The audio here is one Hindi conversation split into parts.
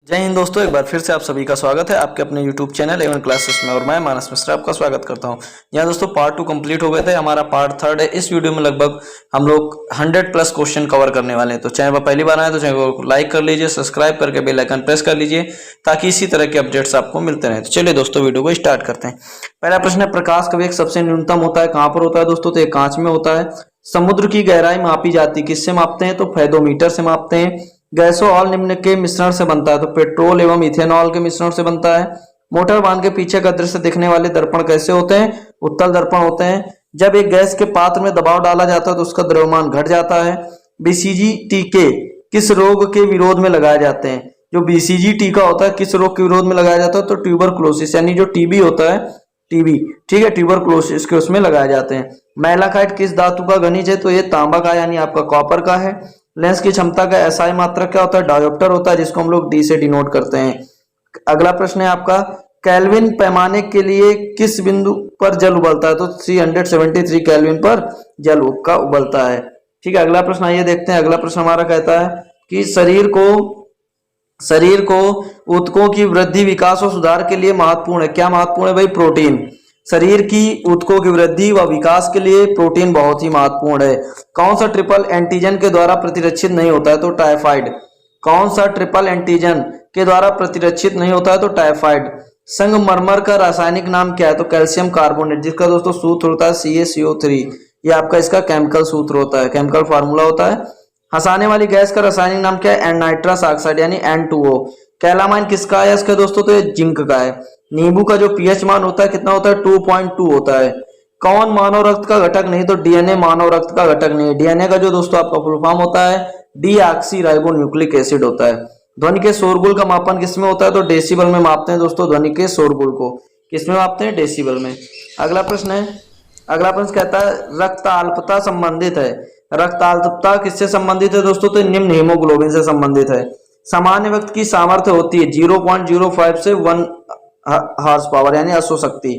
जय हिंद दोस्तों, एक बार फिर से आप सभी का स्वागत है आपके अपने YouTube चैनल एवन क्लासेस में। और मैं मानस मिश्रा आपका स्वागत करता हूं। यहाँ दोस्तों पार्ट 2 कंप्लीट हो गए थे, हमारा पार्ट 3 है। इस वीडियो में लगभग हम लोग 100+ क्वेश्चन कवर करने वाले हैं। तो चैनल पर पहली बार आए तो चैनल को लाइक कर लीजिए, सब्सक्राइब करके बेल आइकन प्रेस कर लीजिए ताकि इसी तरह के अपडेट्स आपको मिलते रहे। तो चलिए दोस्तों वीडियो को स्टार्ट करते हैं। पहला प्रश्न है, प्रकाश का वेग सबसे न्यूनतम होता है कहाँ पर होता है दोस्तों? तो ये कांच में होता है। समुद्र की गहराई मापी जाती किससे मापते हैं? तो फेदोमीटर से मापते हैं। गैसोहॉल निम्न के मिश्रण से बनता है, तो पेट्रोल एवं इथेनॉल के मिश्रण से बनता है। मोटर वाहन के पीछे का दृश्य दिखने वाले दर्पण कैसे होते हैं? उत्तल दर्पण होते हैं। जब एक गैस के पात्र में दबाव डाला जाता है तो उसका द्रव्यमान घट जाता है। बीसीजी टीके किस रोग के विरोध में लगाए जाते हैं? जो बीसीजी टीका होता है किस रोग के विरोध में लगाया जाता है? तो ट्यूबरकुलोसिस, यानी जो टीबी होता है, टीबी, ठीक है, ट्यूबरकुलोसिस के उसमें लगाए जाते हैं। मैलाकाइट किस धातु का खनिज है? तो ये तांबा का, यानी आपका कॉपर का है। लेंस की क्षमता का एसआई मात्रक क्या होता है? डायोप्टर होता है, जिसको हम लोग डी से डिनोट करते हैं। अगला प्रश्न है आपका, केल्विन पैमाने के लिए किस बिंदु पर जल उबलता है? तो 373 केल्विन पर जल का उबलता है। ठीक है, अगला प्रश्न आइए देखते हैं। अगला प्रश्न हमारा कहता है कि शरीर को ऊतकों की वृद्धि, विकास और सुधार के लिए महत्वपूर्ण है। क्या महत्वपूर्ण है भाई? प्रोटीन। शरीर की ऊतकों की वृद्धि व विकास के लिए प्रोटीन बहुत ही महत्वपूर्ण है। कौन सा ट्रिपल एंटीजन के द्वारा प्रतिरक्षित नहीं होता है? तो टाइफाइड। कौन सा ट्रिपल एंटीजन के द्वारा प्रतिरक्षित नहीं होता है? तो टाइफाइड। संगमरमर का रासायनिक नाम क्या है? तो कैल्शियम कार्बोनेट, जिसका दोस्तों सूत्र होता है CaCO3। ये आपका इसका केमिकल सूत्र होता है, केमिकल फार्मूला होता है। हंसाने वाली गैस का रासायनिक नाम क्या है? नाइट्रस ऑक्साइड, यानी N2O। कैलामाइन किसका है इसका दोस्तों? तो ये जिंक का है। नींबू का जो पीएच मान होता है कितना होता है? 2.2 होता है। कौन मानव रक्त का घटक नहीं? तो डीएनए मानव रक्त का घटक नहीं है। डीएनए का जो दोस्तों आपका फुल फॉर्म होता है डीऑक्सीराइबोन्यूक्लिक एसिड होता है। ध्वनि के शोरगुल का मापन किसमें होता है? तो डेसिबल में मापते हैं दोस्तों ध्वनि के शोरगुल को। किसमें मापते हैं? डेसिबल में। अगला प्रश्न है, अगला प्रश्न कहता है रक्ताल्पता संबंधित है। रक्ताल्पता किससे संबंधित है दोस्तों? तो निम्न हीमोग्लोबिन से संबंधित है। सामान्य व्यक्ति की सामर्थ्य होती है 0.05 से 1 हॉर्स पावर, यानी अश्वशक्ति।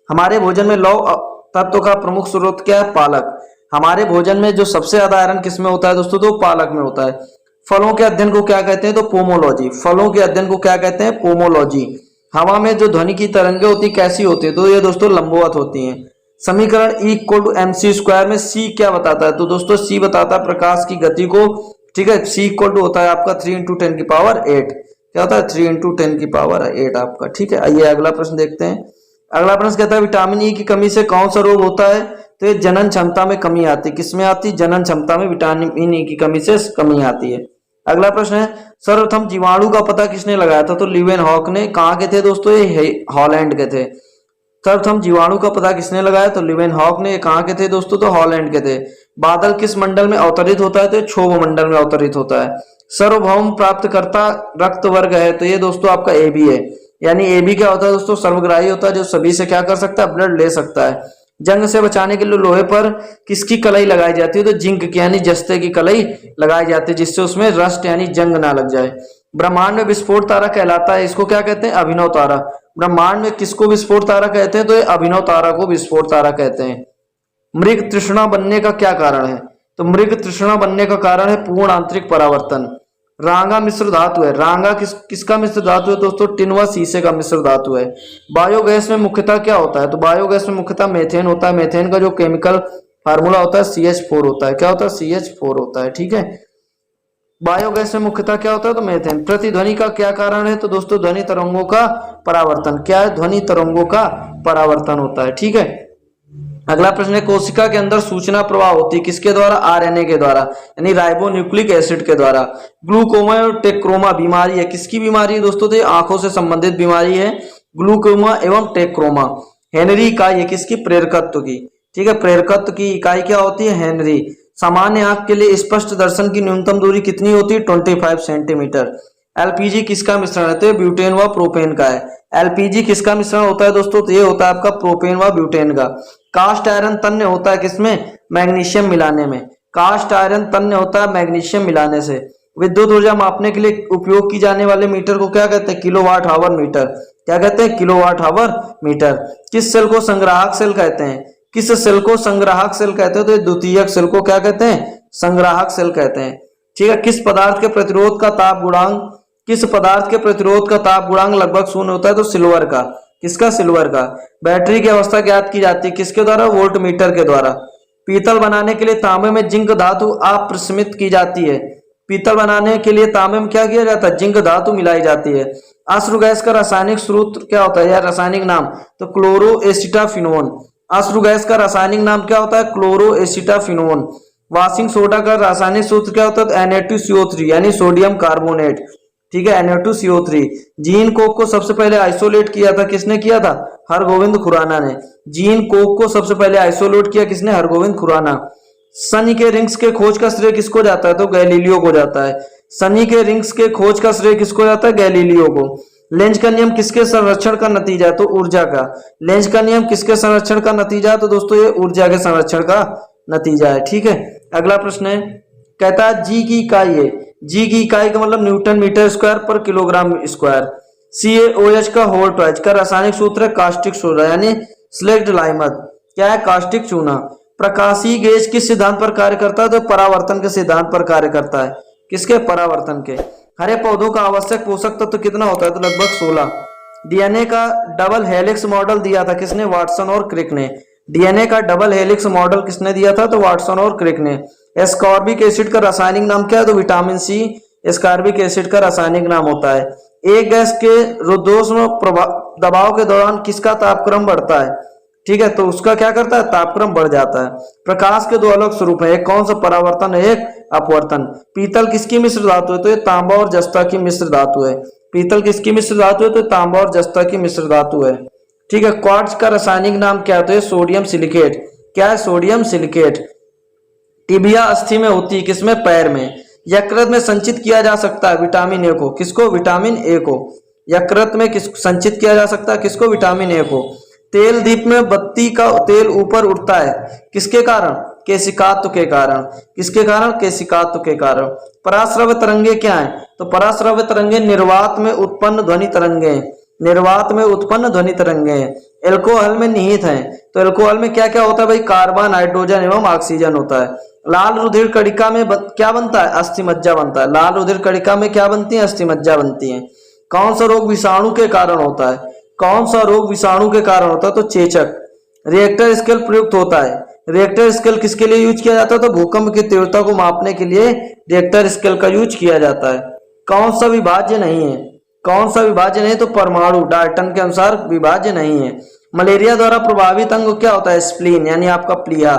हमारे भोजन में लौह तत्व का प्रमुख स्रोत क्या है? पालक। हमारे भोजन में जो सबसे ज्यादा आयरन किसमें होता है दोस्तों? तो पालक में होता है। फलों के अध्ययन को क्या कहते हैं? तो पोमोलॉजी। फलों के अध्ययन को क्या कहते हैं? पोमोलॉजी। हवा में जो ध्वनि की तरंगें होती कैसी होती है? तो ये दोस्तों लंबवत होती हैं। समीकरण E=mc² में c क्या बताता है? तो दोस्तों c बताता है प्रकाश की गति को। ठीक है, c होता है आपका 3 × 10⁸। क्या होता है? 3 × 10⁸ आपका। ठीक है, आइए अगला प्रश्न देखते हैं। अगला प्रश्न कहता है विटामिन ई की कमी से कौन सा रोग होता है? तो ये जनन क्षमता में कमी आती है। किसमें आती? जनन क्षमता में विटामिन ई की कमी से कमी आती है। अगला प्रश्न है, सर्वप्रथम जीवाणु का पता किसने लगाया था? तो लीवेनहॉक ने। कहाँ के थे दोस्तों? ये हॉलैंड के थे। सर्वप्रथम जीवाणु का पता किसने लगाया? तो लीवेनहॉक ने। कहाँ के थे दोस्तों? तो हॉलैंड के थे। बादल किस मंडल में अवतरित होता है? तो क्षोभ मंडल में अवतरित होता है। सार्वभौम प्राप्तकर्ता रक्त वर्ग है, तो ये दोस्तों आपका AB है। यानी AB क्या होता है दोस्तों? सर्वग्राही होता है, जो सभी से क्या कर सकता है? ब्लड ले सकता है। जंग से बचाने के लिए लोहे पर किसकी कलई लगाई जाती है? तो जिंक की, यानी जस्ते की कलई लगाई जाती है, जिससे उसमें रस्ट यानी जंग ना लग जाए। ब्रह्मांड में विस्फोट तारा कहलाता है, इसको क्या कहते हैं? अभिनव तारा। ब्रह्मांड में किसको विस्फोट तारा कहते हैं? तो ये अभिनव तारा को विस्फोट तारा कहते हैं। मृग तृष्णा बनने का क्या कारण है? तो मृग तृष्णा बनने का कारण है पूर्ण आंतरिक परावर्तन। रांगा मिश्र धातु है। रांगा किसका मिश्र धातु है दोस्तों? टिन व शीशे का मिश्र धातु है। बायोगैस में मुख्यतः क्या होता है? तो बायोगैस में मुख्यतः मेथेन होता है। मेथेन का जो केमिकल फार्मूला होता है CH4 होता है। क्या होता है? CH4 होता है। ठीक है, बायोगैस में मुख्यतः क्या होता है? तो मेथेन। प्रतिध्वनि का क्या कारण है? तो दोस्तों ध्वनि तरंगों का परावर्तन। क्या है? ध्वनि तरंगों का परावर्तन होता है। ठीक है, अगला प्रश्न है, कोशिका के अंदर सूचना प्रवाह होती है किसके द्वारा? RNA के द्वारा, यानी राइबोन्यूक्लिक एसिड के द्वारा। ग्लूकोमा और टेक्रोमा बीमारी है, किसकी बीमारी है दोस्तों? तो आंखों से संबंधित बीमारी है, ग्लूकोमा एवं टेक्रोमा। हेनरी इकाई है किसकी? प्रेरकत्व की। ठीक है, प्रेरकत्व की इकाई क्या होती है? हेनरी। सामान्य आंख के लिए स्पष्ट दर्शन की न्यूनतम दूरी कितनी होती है? 25 सेंटीमीटर। LPG किसका मिश्रण है? तो ब्यूटेन व प्रोपेन का है। LPG किसका मिश्रण होता है दोस्तों? तो ये होता है आपका प्रोपेन व ब्यूटेन का। कास्ट आयरन तन्य होता है किसमें? मैग्नीशियम मिलाने में। कास्ट आयरन तन्य होता है मैग्नीशियम मिलाने से। विद्युत ऊर्जा मापने के लिए उपयोग की जाने वाले मीटर को क्या कहते हैं? Kilowatt hour meter. क्या कहते हैं? Kilowatt hour meter. किस सेल को संग्राहक सेल कहते हैं? किस सेल को संग्राहक सेल कहते हैं? तो द्वितीयक सेल को क्या कहते हैं? संग्राहक सेल कहते हैं। ठीक है, किस पदार्थ के प्रतिरोध का ताप गुणांक किस पदार्थ के प्रतिरोध का ताप गुणांक लगभग शून्य होता है? तो सिल्वर का। किसका? सिल्वर का। बैटरी की अवस्था ज्ञात की जाती है किसके द्वारा? वोल्ट मीटर के द्वारा। पीतल बनाने के लिए तांबे में जिंक धातु अप्रशमित की जाती है। पीतल बनाने के लिए तांबे में क्या किया जाता है? जिंक धातु मिलाई जाती है। अश्रु गैस का रासायनिक सूत्र क्या होता है या रासायनिक नाम? तो क्लोरोएसिटाफिनोन। अश्रु गैस का रासायनिक नाम क्या होता है? क्लोरोएसिटाफिनोन। वॉशिंग सोडा का रासायनिक सूत्र क्या होता है? Na2CO3 यानी सोडियम कार्बोनेट। ठीक है, Na2CO3। जीन कोक को सबसे पहले आइसोलेट किया था किसने किया था? हरगोविंद खुराना ने। जीन कोक को सबसे पहले आइसोलेट किया किसने? हरगोविंद खुराना। शनि के रिंग्स के खोज का श्रेय किसको जाता है? तो गैलीलियो को जाता है। शनि के रिंग्स के खोज का श्रेय किसको जाता है? गैलीलियो को। लेंज का नियम किसके संरक्षण का नतीजा है? तो ऊर्जा का। लेंज का नियम किसके संरक्षण का नतीजा है? तो दोस्तों ये ऊर्जा के संरक्षण का नतीजा है। ठीक है, अगला प्रश्न है, कहता है जी की इकाई है। जी की इकाई का मतलब न्यूटन मीटर स्क्वायर पर किलोग्राम स्क्वायर। CaOH का होल ट्वाइस का रासायनिक सूत्र है कास्टिक सोडा यानी स्लेक्ड लाइमर। क्या है? कास्टिक चूना। प्रकाशीय गेज किस सिद्धांत पर कार्य करता है? तो परावर्तन के सिद्धांत पर कार्य करता है। किसके? परावर्तन के। हरे पौधों का आवश्यक पोषक तत्व कितना होता है? तो लगभग 16। डीएनए का डबल हेलिक्स मॉडल दिया था किसने? वाटसन और क्रिक ने। डीएनए का डबल हेलिक्स मॉडल किसने दिया था? तो वाटसन और क्रिक ने। एस्कॉर्बिक एसिड का रासायनिक नाम क्या है? तो विटामिन सी एस्कॉर्बिक एसिड का रासायनिक नाम होता है। एक गैस के रुद्धोष्म दबाव के दौरान किसका तापक्रम बढ़ता है? ठीक है, तो उसका क्या करता है? तापक्रम बढ़ जाता है। प्रकाश के दो अलग स्वरूप है, एक कौन सा? परावर्तन है, एक अपवर्तन। पीतल किसकी मिश्र धातु है? तो ये तांबा और जस्ता की मिश्र धातु है। पीतल किसकी मिश्र धातु है? तो तांबा और जस्ता की मिश्र धातु है। ठीक है, क्वार्ट्ज का रासायनिक नाम क्या है? तो ये सोडियम सिलिकेट। क्या है? Sodium silicate. टिबिया अस्थि में होती है किसमें? पैर में। यकृत में संचित किया जा सकता है विटामिन ए को। किसको? विटामिन ए को। यकृत में किस संचित किया जा सकता है? किसको? विटामिन ए को। तेल दीप में बत्ती का तेल ऊपर उठता है किसके कारण? केशिकात्व के कारण। किसके कारण? केशिकात्व के कारण। पराश्रव्य तरंगे क्या है? तो पराश्रव्य तरंगे निर्वात में उत्पन्न ध्वनि तरंगे। निर्वात में उत्पन्न ध्वनि तरंगे एल्कोहल में निहित हैं। तो एल्कोहल में क्या क्या होता है भाई? कार्बन, हाइड्रोजन एवं ऑक्सीजन होता है। लाल रुधिर कणिका में क्या बनता है? अस्थि मज्जा बनता है। लाल रुधिर कणिका में क्या बनती है? अस्थि मज्जा बनती है। कौन सा रोग विषाणु के कारण होता है? कौन सा रोग विषाणु के कारण होता है? तो चेचक। रिएक्टर स्केल प्रयुक्त होता है। रिएक्टर स्केल किसके लिए यूज किया जाता है? तो भूकंप की तीव्रता को मापने के लिए रिएक्टर स्केल का यूज किया जाता है। कौन सा विभाज्य नहीं है? कौन सा विभाज्य नहीं? तो परमाणु। डाल्टन के अनुसार विभाज्य नहीं है। मलेरिया द्वारा प्रभावित अंग क्या होता है? स्प्लीन यानी आपका प्लीहा।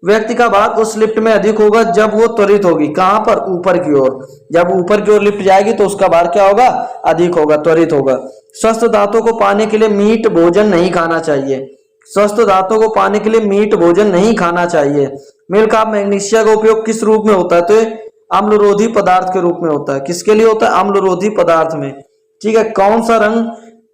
व्यक्ति का भार उस लिफ्ट में अधिक होगा जब वो त्वरित होगी। कहां पर? ऊपर की ओर। जब ऊपर की ओर लिफ्ट जाएगी तो उसका भार क्या होगा? अधिक होगा, त्वरित होगा। स्वस्थ दांतों को पाने के लिए मीट भोजन नहीं खाना चाहिए। स्वस्थ दांतों को पाने के लिए मीट भोजन नहीं खाना चाहिए। मिल्क ऑफ मैग्नीशिया का उपयोग किस रूप में होता है? तो अम्लरोधी पदार्थ के रूप में होता है। किसके लिए होता है? अम्लरोधी पदार्थ में। ठीक है, कौन सा रंग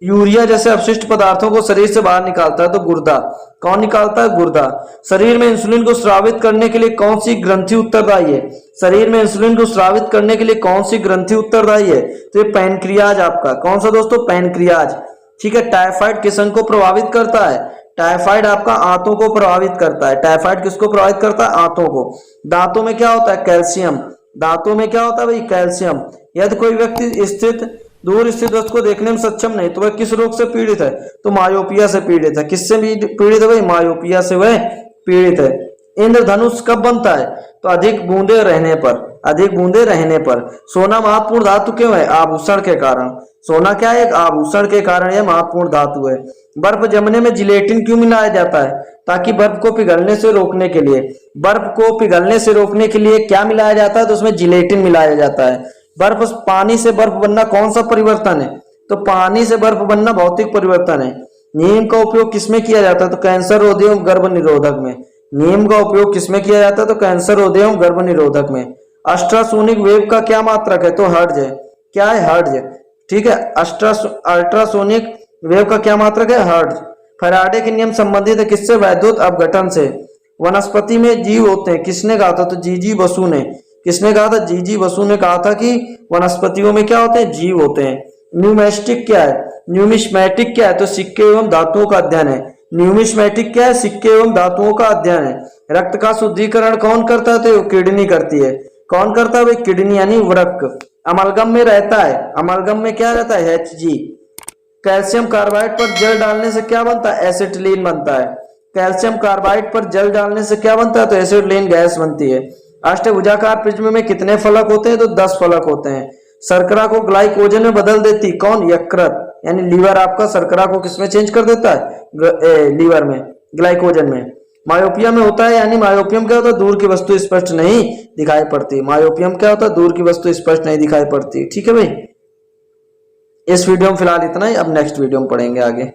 यूरिया जैसे अपशिष्ट पदार्थों को शरीर से बाहर निकालता है? तो गुर्दा। कौन निकालता है? गुर्दा। शरीर में इंसुलिन को स्रावित करने के लिए कौन सी ग्रंथि उत्तरदायी है? शरीर में इंसुलिन को स्रावित करने के लिए कौन सी ग्रंथि उत्तरदायी है? तो ये पैनक्रियाज आपका। कौन सा दोस्तों? पैनक्रियाज। ठीक है, टाइफाइड किस अंग को प्रभावित करता है? टाइफाइड आपका आंतों को प्रभावित करता है। टाइफाइड किसको प्रभावित करता है? आंतों को। दांतों में क्या होता है? कैल्शियम। दांतों में क्या होता है भाई? कैल्शियम। यदि कोई व्यक्ति स्थित दूर स्थित वस्तु को देखने में सक्षम नहीं तो वह किस रोग से पीड़ित है? तो मायोपिया से पीड़ित है। किससे पीड़ित है भाई? मायोपिया से वह पीड़ित है। इंद्रधनुष कब बनता है? तो अधिक बूंदे रहने पर। अधिक बूंदे रहने पर। सोना महत्वपूर्ण धातु क्यों है? आभूषण के कारण। सोना क्या है? एक आभूषण के कारण यह महत्वपूर्ण धातु है। बर्फ जमने में जिलेटिन क्यों मिलाया जाता है? ताकि बर्फ को पिघलने से रोकने के लिए। बर्फ को पिघलने से रोकने के लिए क्या मिलाया जाता है? तो उसमें जिलेटिन मिलाया जाता है। बर्फ, पानी से बर्फ बनना कौन सा परिवर्तन है? तो पानी से बर्फ बनना भौतिक परिवर्तन है। नीम का उपयोग किसमें किया जाता है? तो कैंसर रोधी एवं गर्भ निरोधक में। नीम का उपयोग किसमें किया जाता है? तो कैंसर रोधी एवं गर्भ निरोधक में। अल्ट्रासोनिक वेव का क्या मात्रक है? तो हर्ट्ज है। क्या है? हर्ट्ज। ठीक है, अल्ट्रासोनिक वेव का क्या मात्रक है? हर्ट्ज। फैराडे के नियम संबंधित है किससे? वैद्युत अपघटन से। वनस्पति में जीव होते हैं। किसने कहा था? तो जीजी बसु ने। किसने कहा था? जीजी बसु ने कहा था कि वनस्पतियों में क्या होते हैं? जीव होते हैं। न्यूमेस्टिक क्या है? न्यूमिस्मेटिक क्या है? तो सिक्के एवं धातुओं का अध्ययन है। न्यूमिस्मेटिक क्या है? सिक्के एवं धातुओं का अध्ययन है। रक्त का शुद्धिकरण कौन करता है? तो किडनी करती है। कौन करता है भाई? किडनी यानी वृक्क। अमलगम में रहता है, अमलगम में क्या रहता है, Hg। कैल्शियम कार्बाइड पर जल डालने से क्या बनता है, एसिटिलीन बनता है। कैल्शियम कार्बाइड पर जल डालने से क्या बनता है, तो एसिटिलीन गैस बनती है। अष्टभुजाकार प्रिज्म में कितने फलक होते हैं, तो 10 फलक होते हैं। शर्करा को ग्लाइकोजन में बदल देती कौन, यकृत, यानी लीवर आपका शर्करा को किसमें चेंज कर देता है, लीवर में, ग्लाइकोजन में। मायोपिया में होता है, यानी मायोपियम क्या होता है, दूर की वस्तु स्पष्ट नहीं दिखाई पड़ती। मायोपियम क्या होता है, दूर की वस्तु स्पष्ट नहीं दिखाई पड़ती। ठीक है भाई, इस वीडियो में फिलहाल इतना ही, अब नेक्स्ट वीडियो में पढ़ेंगे आगे।